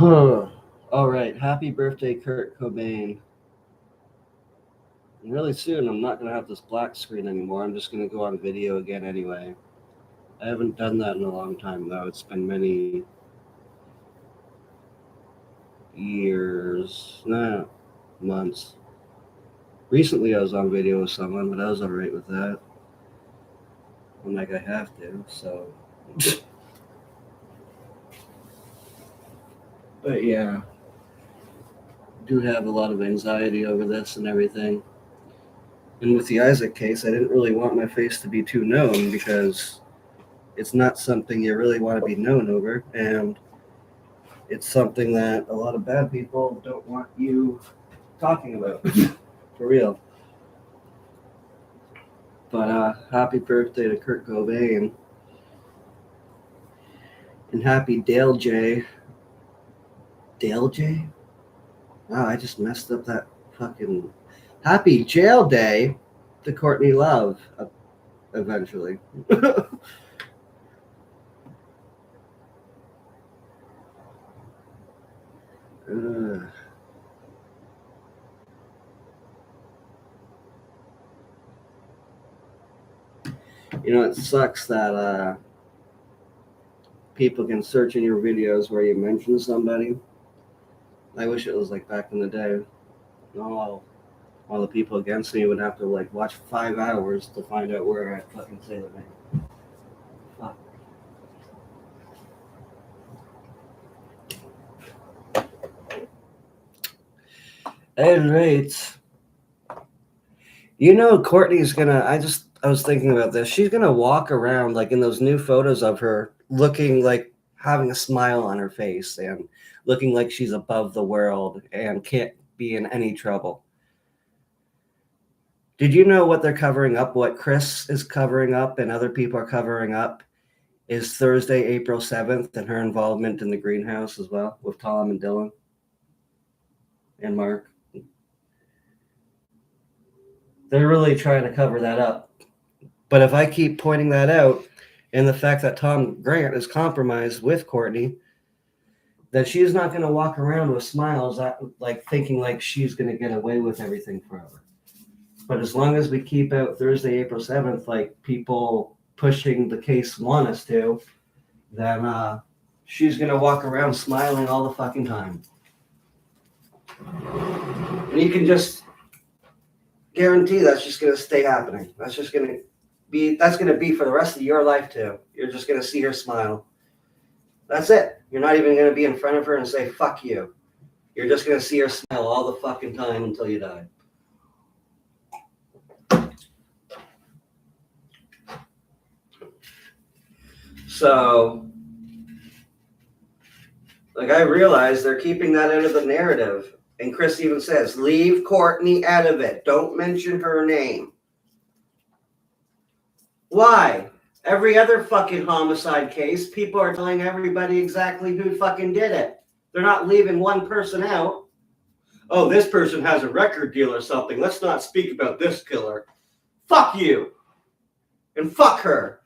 All right. Happy birthday, Kurt Cobain. And really soon, I'm not going to have this black screen anymore. I'm just going to go on video again anyway. I haven't done that in a long time, though. It's been many years, months. Recently, I was on video with someone, but I was alright with that. I'm like, I have to, so. But yeah, do have a lot of anxiety over this and everything. And with the Isaac case, I didn't really want my face to be too known because it's not something you really want to be known over, and it's something that a lot of bad people don't want you talking about. For real. But happy birthday to Kurt Cobain. And happy Dale J. Dale J? Wow, I just messed up that fucking. Happy jail day to Courtney Love, eventually. uh, it sucks that people can search in your videos where you mention somebody. I wish it was like back in the day. All the people against me would have to like watch 5 hours to find out where I fucking say the name. Fuck. Alright. Courtney's gonna. I was thinking about this. She's gonna walk around like in those new photos of her, looking like having a smile on her face and looking like she's above the world and can't be in any trouble. Did you know what they're covering up? What Chris is covering up and other people are covering up is Thursday, April 7th, and her involvement in the greenhouse as well with Tom and Dylan and Mark. They're really trying to cover that up. But if I keep pointing that out, and the fact that Tom Grant is compromised with Courtney, that she's not going to walk around with smiles, like thinking like she's going to get away with everything forever. But as long as we keep out Thursday, April 7th, like people pushing the case want us to, then she's going to walk around smiling all the fucking time. And you can just guarantee that's just going to stay happening. That's going to be for the rest of your life too. You're just going to see her smile. That's it. You're not even going to be in front of her and say, fuck you. You're just going to see her smile all the fucking time until you die. So, like, I realize they're keeping that out of the narrative. And Chris even says, leave Courtney out of it. Don't mention her name. Why? Every other fucking homicide case, people are telling everybody exactly who fucking did it. They're not leaving one person out. Oh, this person has a record deal or something. Let's not speak about this killer. Fuck you. And fuck her.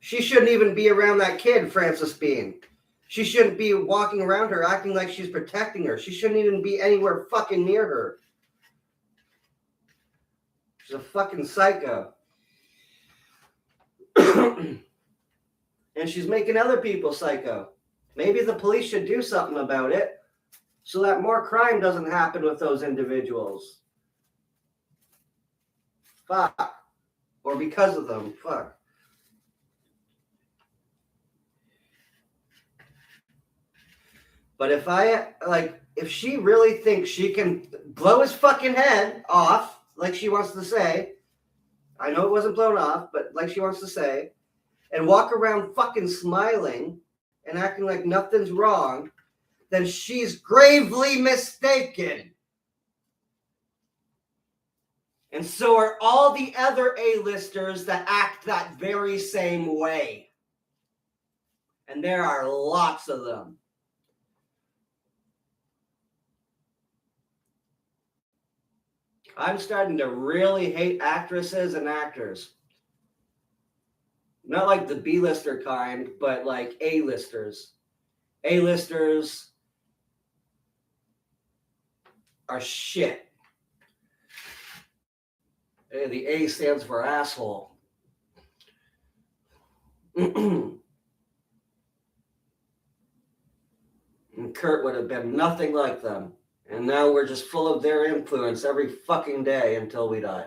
She shouldn't even be around that kid, Frances Bean. She shouldn't be walking around her acting like she's protecting her. She shouldn't even be anywhere fucking near her. She's a fucking psycho. And she's making other people psycho. Maybe the police should do something about it so that more crime doesn't happen with those individuals. Fuck. Or because of them. Fuck. But if she really thinks she can blow his fucking head off, like she wants to say, I know it wasn't blown off, but like she wants to say, and walk around fucking smiling and acting like nothing's wrong, then she's gravely mistaken. And so are all the other A-listers that act that very same way. And there are lots of them. I'm starting to really hate actresses and actors. Not like the B-lister kind, but like A-listers. A-listers are shit. The A stands for asshole. And Kurt would have been nothing like them. And now we're just full of their influence every fucking day until we die.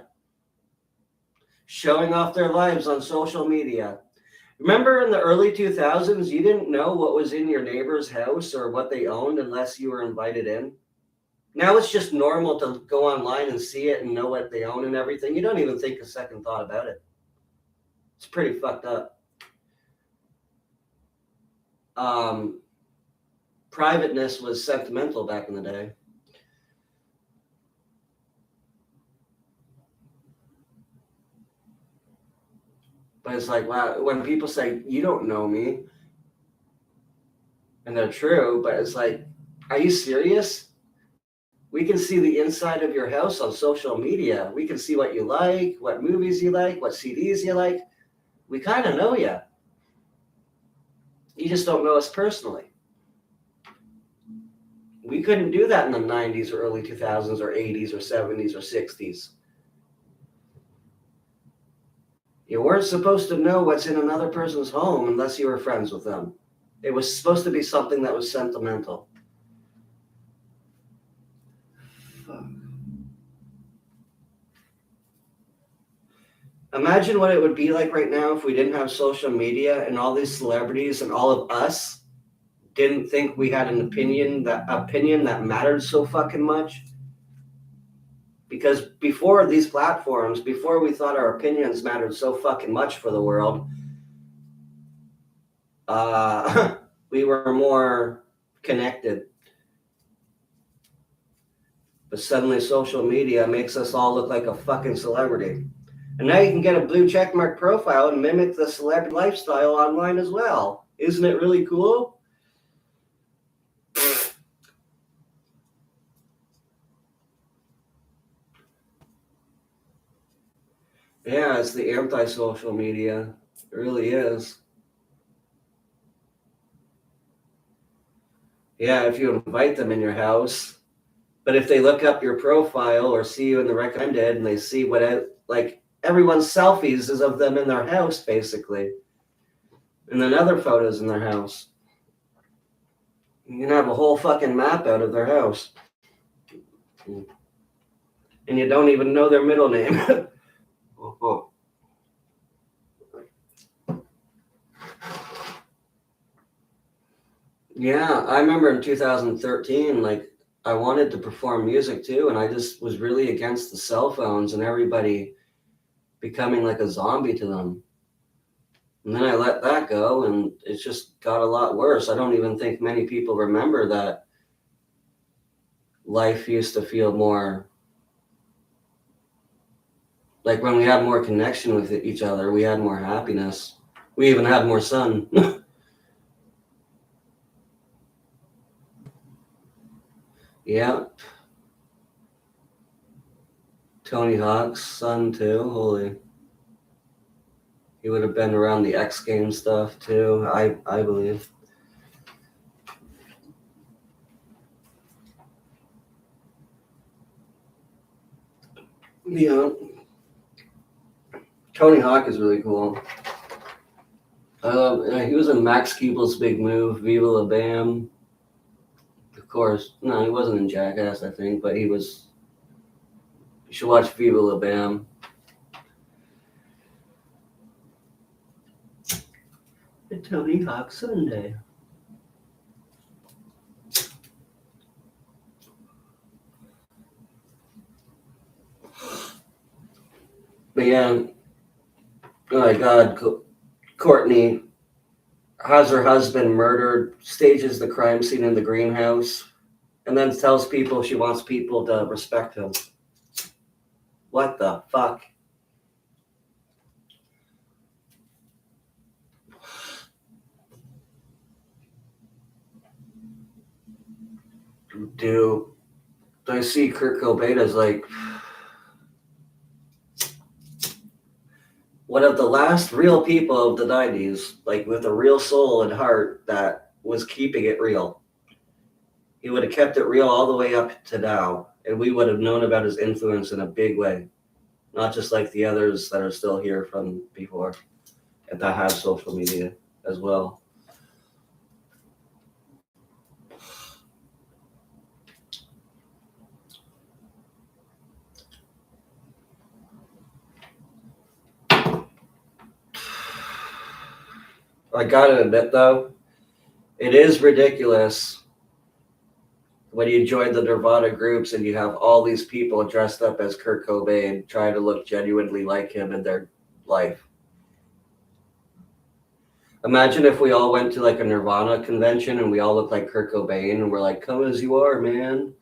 Showing off their lives on social media. Remember in the early 2000s, you didn't know what was in your neighbor's house or what they owned unless you were invited in? Now it's just normal to go online and see it and know what they own and everything. You don't even think a second thought about it. It's pretty fucked up. Privateness was sentimental back in the day. But it's like, wow, when people say, you don't know me, and they're true, but it's like, are you serious? We can see the inside of your house on social media. We can see what you like, what movies you like, what CDs you like. We kind of know you. You just don't know us personally. We couldn't do that in the 90s or early 2000s or 80s or 70s or 60s. You weren't supposed to know what's in another person's home unless you were friends with them. It was supposed to be something that was sentimental. Fuck. Imagine what it would be like right now if we didn't have social media and all these celebrities and all of us didn't think we had an opinion that mattered so fucking much. Because before these platforms, before we thought our opinions mattered so fucking much for the world, we were more connected. But suddenly social media makes us all look like a fucking celebrity. And now you can get a blue checkmark profile and mimic the celebrity lifestyle online as well. Isn't it really cool? Yeah, it's the anti-social media. It really is. Yeah, if you invite them in your house, but if they look up your profile or see you in the recommended and they see like everyone's selfies is of them in their house, basically. And then other photos in their house. You can have a whole fucking map out of their house. And you don't even know their middle name. Oh. Yeah, I remember in 2013, like I wanted to perform music too, and I just was really against the cell phones and everybody becoming like a zombie to them. And then I let that go, and it just got a lot worse. I don't even think many people remember that life used to feel more like when we had more connection with each other, we had more happiness. We even had more sun. Yeah. Tony Hawk's son too. Holy. He would have been around the X Games stuff too, I believe. Yeah. Tony Hawk is really cool. I love. He was in Max Keeble's Big Move, Viva La Bam. Of course, no, he wasn't in Jackass, I think, but he was. You should watch Viva La Bam. The Tony Hawk Sunday. But yeah, oh my God, Courtney has her husband murdered, stages the crime scene in the greenhouse, and then tells people she wants people to respect him. What the fuck? Dude, I see Kurt Cobain as like, one of the last real people of the 90s, like with a real soul and heart that was keeping it real. He would have kept it real all the way up to now, and we would have known about his influence in a big way, not just like the others that are still here from before and that have social media as well. I gotta admit though, it is ridiculous when you join the Nirvana groups and you have all these people dressed up as Kurt Cobain trying to look genuinely like him in their life. Imagine if we all went to like a Nirvana convention and we all looked like Kurt Cobain and we're like, come as you are, man.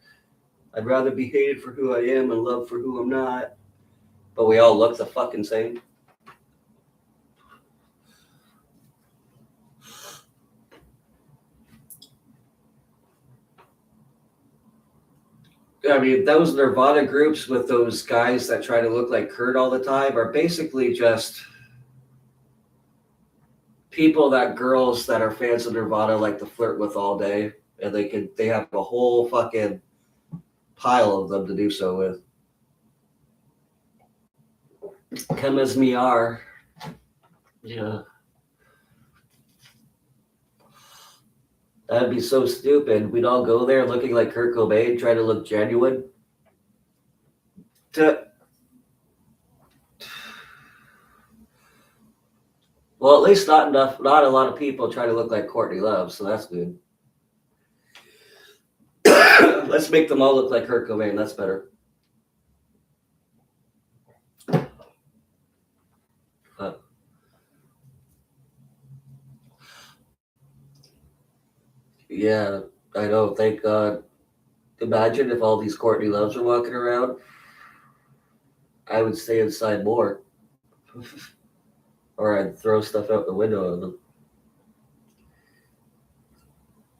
I'd rather be hated for who I am and loved for who I'm not. But we all look the fucking same. I mean, those Nirvana groups with those guys that try to look like Kurt all the time are basically just people that girls that are fans of Nirvana like to flirt with all day, and they have a whole fucking pile of them to do so with. Come as me are. Yeah. That'd be so stupid. We'd all go there looking like Kurt Cobain, try to look genuine. Well, at least not a lot of people try to look like Courtney Love, so that's good. Let's make them all look like Kurt Cobain. That's better. Yeah, I know. Thank God. Imagine if all these Courtney Loves were walking around. I would stay inside more. Or I'd throw stuff out the window of them.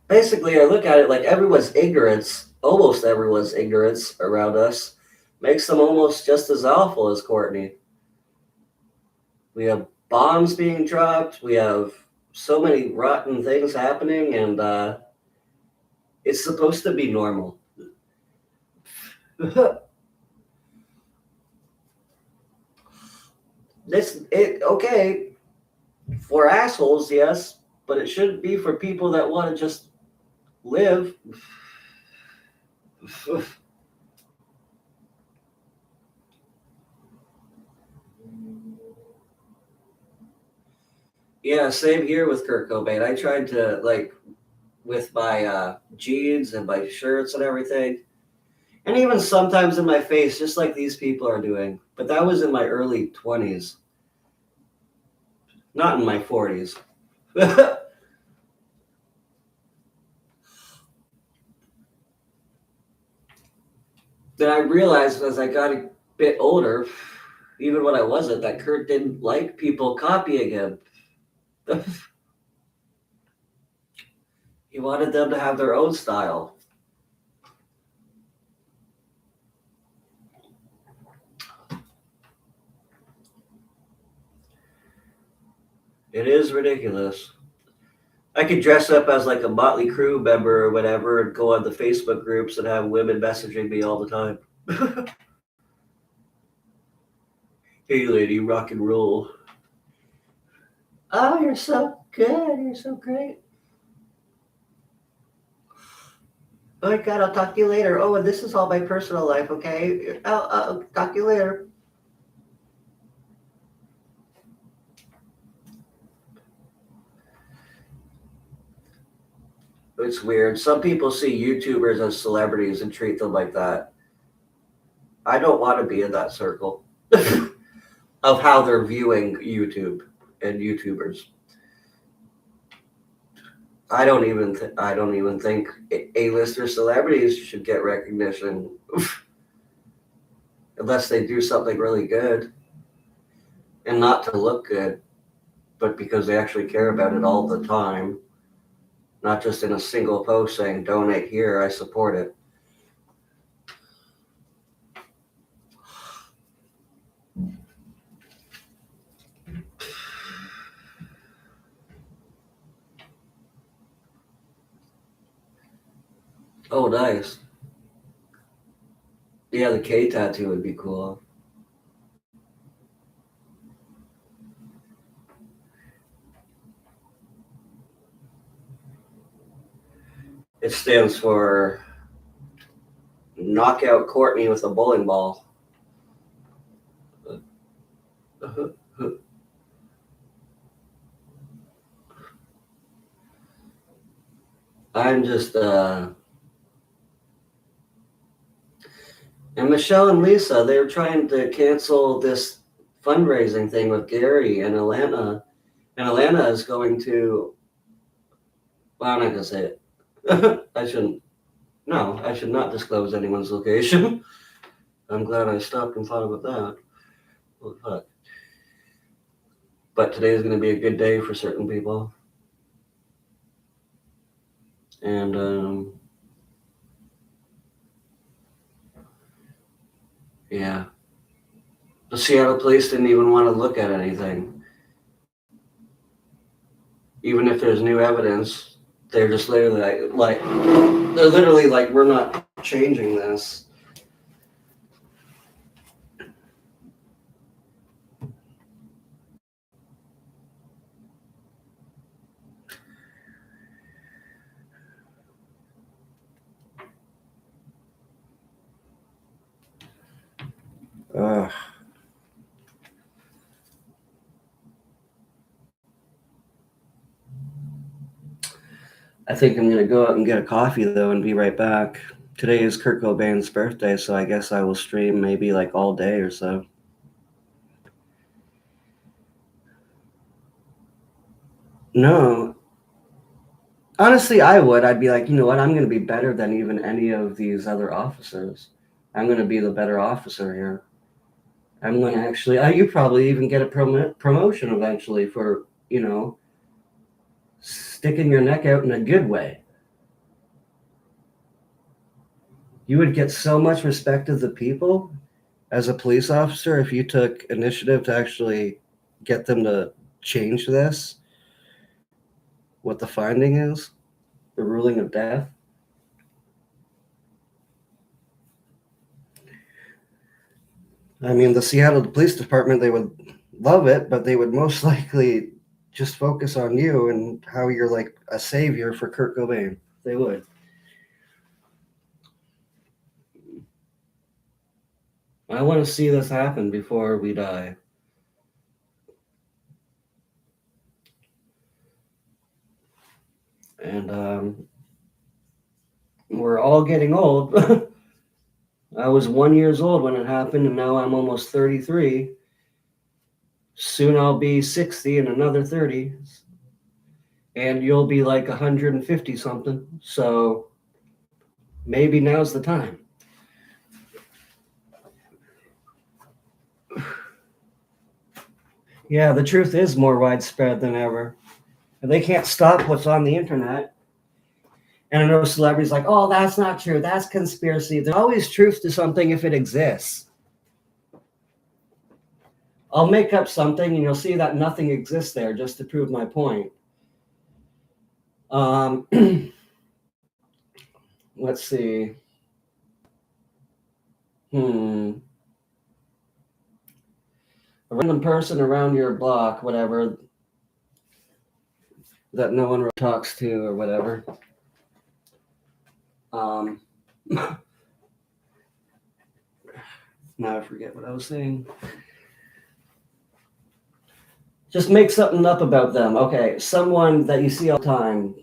Basically, I look at it like everyone's ignorance, almost everyone's ignorance around us, makes them almost just as awful as Courtney. We have bombs being dropped. We have so many rotten things happening, and it's supposed to be normal. Okay for assholes, yes, but it shouldn't be for people that want to just live. Yeah, same here with Kurt Cobain. I tried to like with my jeans and my shirts and everything, and even sometimes in my face, just like these people are doing. But that was in my early 20s, not in my 40s. Then I realized as I got a bit older, even when I wasn't, that Kurt didn't like people copying him. He wanted them to have their own style. It is ridiculous. I could dress up as like a Motley Crue member or whatever and go on the Facebook groups and have women messaging me all the time. Hey lady, rock and roll. Oh, you're so good. You're so great. Oh my God, I'll talk to you later. Oh, and this is all my personal life, okay? Oh, talk to you later. It's weird. Some people see YouTubers as celebrities and treat them like that. I don't want to be in that circle of how they're viewing YouTube and YouTubers. I don't even think A-lister celebrities should get recognition unless they do something really good, and not to look good, but because they actually care about it all the time, not just in a single post saying donate here, I support it. Oh, nice. Yeah, the K tattoo would be cool. It stands for knock out Courtney with a bowling ball. I'm just, and Michelle and Lisa, they're trying to cancel this fundraising thing with Gary and Atlanta. And Atlanta is going to, well, I'm not going to say it. I shouldn't, no, I should not disclose anyone's location. I'm glad I stopped and thought about that. Well, fuck. But today is going to be a good day for certain people. And, yeah. The Seattle police didn't even want to look at anything. Even if there's new evidence, they're just literally they're literally like, we're not changing this. I think I'm gonna go out and get a coffee though and be right back. Today is Kurt Cobain's birthday, so I guess I will stream maybe like all day or so. No, honestly, I would. I'd be like, you know what? I'm gonna be better than even any of these other officers. I'm gonna be the better officer here. I'm gonna actually. You probably even get a promotion eventually for sticking your neck out in a good way. You would get so much respect of the people as a police officer if you took initiative to actually get them to change this, what the finding is, the ruling of death. I mean, the Seattle Police Department, they would love it, but they would most likely just focus on you and how you're like a savior for Kurt Cobain. They would. I want to see this happen before we die. And we're all getting old. I was 1 year old when it happened, and now I'm almost 33. Soon I'll be 60 in another 30. And you'll be like 150 something. So maybe now's the time. Yeah, the truth is more widespread than ever. And they can't stop what's on the internet. And I know celebrities like, oh, that's not true. That's conspiracy. There's always truth to something if it exists. I'll make up something and you'll see that nothing exists there just to prove my point. Let's see. A random person around your block, whatever, that no one really talks to or whatever. Now I forget what I was saying. Just make something up about them. Okay, someone that you see all the time.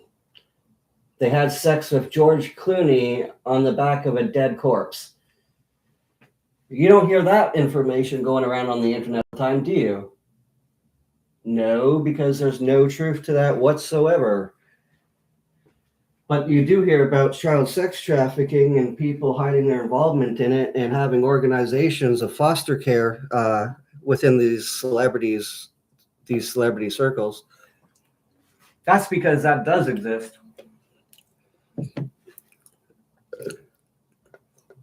They had sex with George Clooney on the back of a dead corpse. You don't hear that information going around on the internet all the time, do you? No, because there's no truth to that whatsoever. But you do hear about child sex trafficking and people hiding their involvement in it and having organizations of foster care within these celebrity circles. That's because that does exist.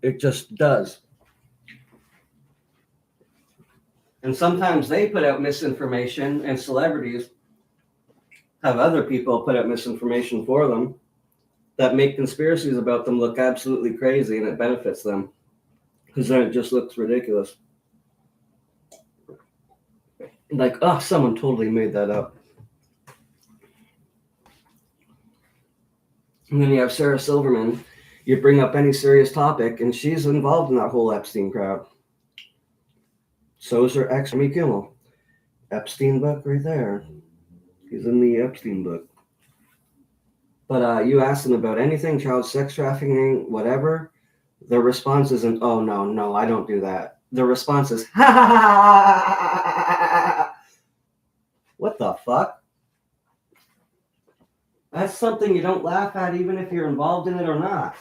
It just does. And sometimes they put out misinformation, and celebrities have other people put out misinformation for them. that make conspiracies about them look absolutely crazy, and it benefits them because then it just looks ridiculous. Like, oh, someone totally made that up. And then you have Sarah Silverman. You bring up any serious topic, and she's involved in that whole Epstein crowd. So is her ex, Jimmy Kimmel. Epstein book right there. He's in the Epstein book. But you ask them about anything, child sex trafficking, whatever, their response isn't, oh, no, I don't do that. Their response is, ha ha ha ha. What the fuck? That's something you don't laugh at even if you're involved in it or not.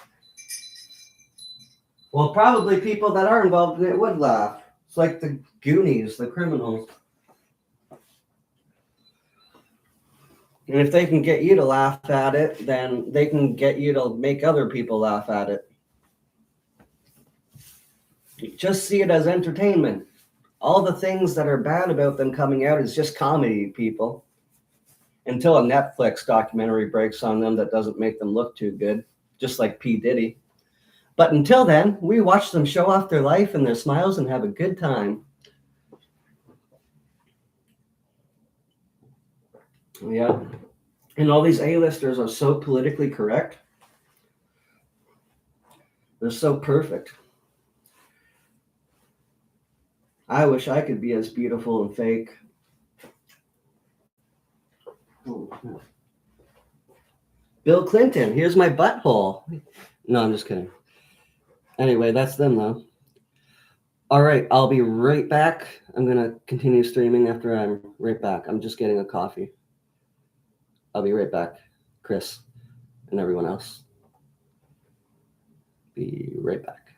Well, probably people that are involved in it would laugh. It's like the Goonies, the criminals. And if they can get you to laugh at it, then they can get you to make other people laugh at it. Just see it as entertainment. All the things that are bad about them coming out is just comedy, people. Until a Netflix documentary breaks on them that doesn't make them look too good, just like P. Diddy. But until then, we watch them show off their life and their smiles and have a good time. Yeah. And all these A-listers are so politically correct. They're so perfect. I wish I could be as beautiful and fake. Bill Clinton, here's my butthole. No, I'm just kidding. Anyway, that's them though. All right, I'll be right back. I'm going to continue streaming after I'm right back. I'm just getting a coffee. I'll be right back, Chris and everyone else. Be right back.